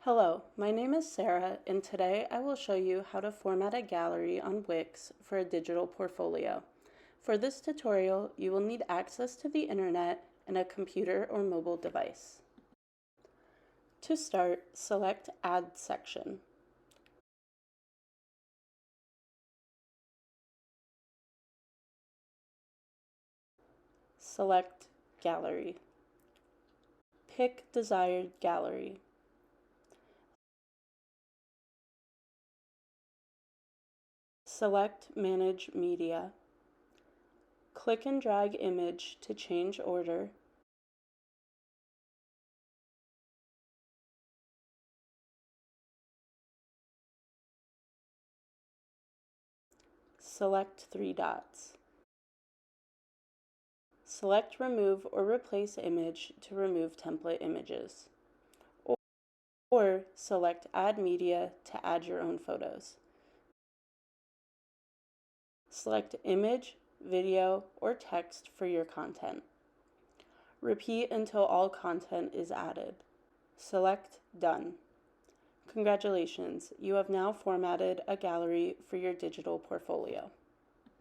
Hello, my name is Sarah, and today I will show you how to format a gallery on Wix for a digital portfolio. For this tutorial, you will need access to the internet and a computer or mobile device. To start, select Add Section. Select Gallery. Pick desired gallery. Select Manage Media. Click and drag image to change order. Select three dots. Select Remove or Replace Image to remove template images. Or select Add Media to add your own photos. Select Image, Video, or Text for your content. Repeat until all content is added. Select Done. Congratulations, you have now formatted a gallery for your digital portfolio.